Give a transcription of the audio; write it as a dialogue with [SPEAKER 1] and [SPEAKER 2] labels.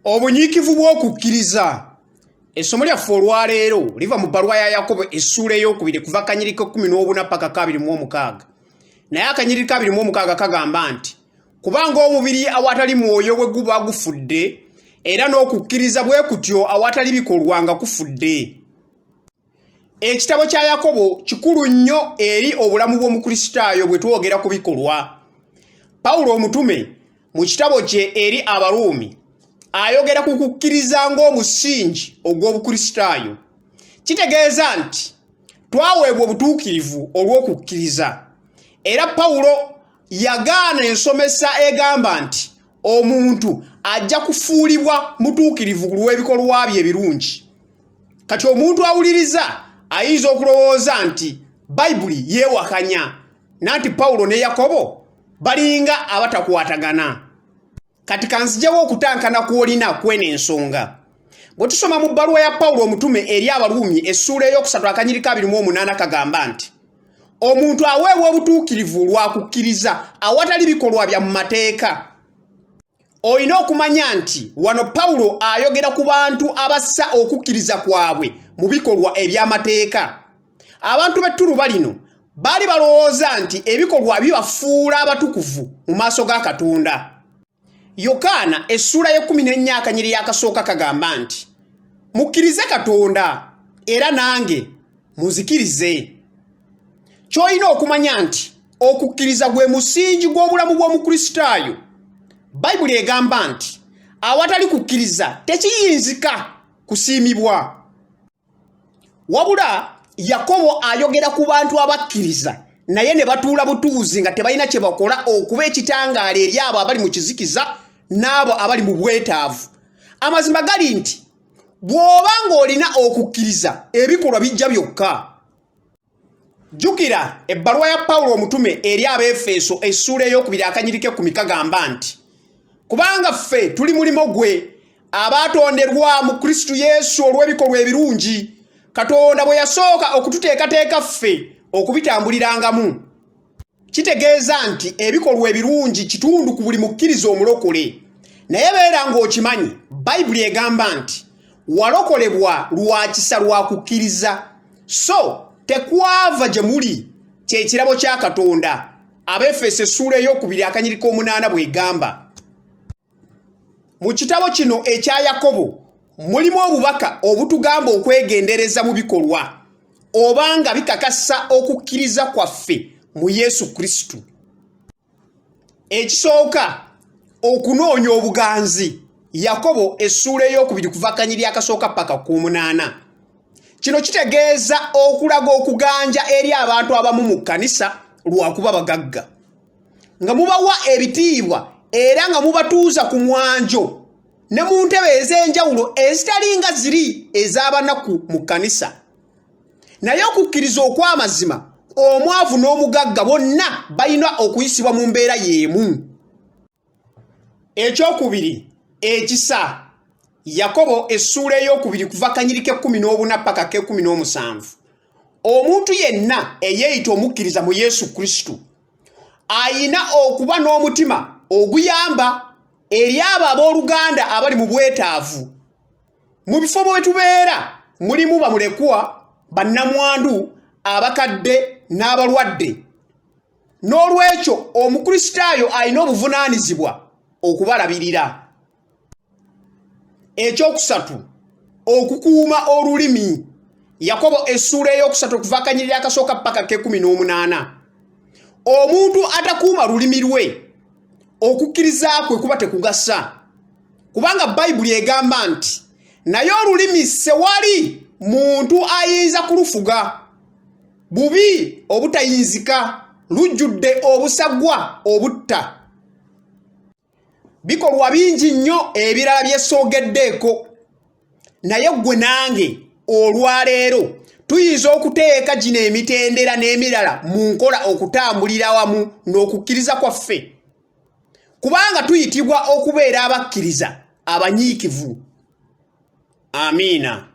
[SPEAKER 1] Obunyiikivu bw'okukkiriza. Essomo lyaffe olwaleero liva mu bbaluwa ya Yakobo essuula ey'okubiri kuva akanyiriri k'14 paka 26. Naye akanyiriri ka 26 kagamba nti kubanga omubiri awatali mwoyo bwe guba gufudde, era n'okukkiriza bwe kutyo awatali bikolwa nga kufudde. Ekitabo kya Yakobo kikulu nnyo eri obulamu bw'omukristaayo bwe twogera ku bikolwa. Pawulo omutume mu kitabo kye eri Abaruumi ayogera ku kukkiriza ng'omusingi ogw'obukristaayo. Kitegeeza nti twaweebwa obutuukirivu olw'okukkiriza. Era Pawulo yagaana ensomesa egamba nti omuntu ajja kufuulibwa mutuukirivu ku lw'ebikolwa bye ebirungi. Kati omuntu awuliriza ayinza okulowooza nti Bayibuli yeewakanya, nanti Pawulo ne Yakobo balinga abatakwatagana. Kati kanzijewo okutankana kw'olina kw'eno ensonga. Bwe tusoma mu bbaluwa ya Pawulo omutume eri Abaruumi essuula ey'okusatu akanyiriri ka 28 kagamba nti omuntu aweebwa obutuukirivu lwa kukkiriza awatali bikolwa bya mu mateeka. Olina okumanya nti wano Pawulo ayogera ku bantu abassa okukkiriza kwabwe mu bikolwa eby'amateeka. Abantu b'ettuluba lino baali balowooza nti ebikolwa bibafuula abatukuvu mu maaso ga Katonda. Yokaana essuula ye14 akanyiriri akasooka kagamba nti mukkirize Katonda era nange muzikirize. Ky'olina okumanya nti okukkiriza gwe musingi gw'obulamu bw'omukristaayo. Bayibuli egamba nti awatali kukkiriza tekiyinzika kusiimibwa. Wabula Yakobo ayogera ku bantu abakkiriza naye ne batuula butuuzi nga tebalina kye bakola okuba ekitangaala eri abo abali mu kizikiza n'abo abali mu bwetaavu. Amazima gali nti bw'oba ng'olina okukkiriza ebikolwa bijja byokka. Jjukira ebbaluwa ya Pawulo omutume eri Abaefeso essuula ey'okubiri akanyiriri k'10 kagamba nti kubanga ffe tuli mulimo gwe abaatonderwa mu Kristo Yesu olw'ebikolwa ebirungi Katonda bwe yasooka okututeekateeka ffe okubitambulirangamu. Kitegeeza nti ebikolwa ebirungi kitundu ku buli mukkiriza omulokole. Naye beera ng'okimanyi Bayibuli egamba nti walokolebwa lwa kisa lwa kukkiriza, so tekwava gye muli ky'ekirabo kya Katonda. Abaefeso essuula ey'okubiri akanyiriri k'8 bw'egamba. Mu kitabo kino ekya Yakobo mulimu obubaka obutugamba okwegendereza mu bikolwa obanga bikakasa okukkiriza kwaffe mu Yesu Kristo. Ekisooka okunoonya obuganzi. Yakobo essuula ey'okubiri kuva akanyiriri akasooka paka 18. Kino kitegeeza okulaga okuganja eri abantu abamu mu kkanisa lwakuba bagagga, nga mubawa ebitiibwa era nga mubatuuza ku mwanjo ne mu ntebe ez'enjawulo ezitali nga ziri ez'abanaku mu kkanisa. Naye okukkiriza okw'amazima omwavu n'omugagga bonna balina okuyisibwa mu mbeera y'emu. Ekyokubiri, ekisa. Yakobo essuula ey'okubiri kuva akanyiriri k'14 paka k'17. Omuntu yenna eyeeyita omukkiriza mu Yesu Kristo ayina okuba n'omutima oguyamba eri abo abooluganda abali mu bwetaavu. Mu bifo bwe tubeera mulimu bamulekwa, bannamwandu, abakadde n'abalwadde. N'olwekyo omukristaayo alina obuvunaanyizibwa okubalabirira. Ekyokusatu, okukuuma olulimi. Yakobo essuula ey'okusatu kuva akanyiriri akasooka paka k'18. Omuntu atakuuma lulimi lwe okukkiriza kwe kuba tekugasa, kubanga Bayibuli egamba nti naye olulimi sewali muntu ayinza kulufuga. Bubi obutayinzika, lujjudde obusagwa obutta. Bikolwa bingi nnyo ebirala byesoogeddeeko, naye ggwe nange olwaleero tuyinza okuteeka gino emitendera n'emirala mu nkola okutambulira wamu n'okukkiriza kwaffe, kubanga tuyitibwa okubeera abakkiriza abanyiikivu. Amiina.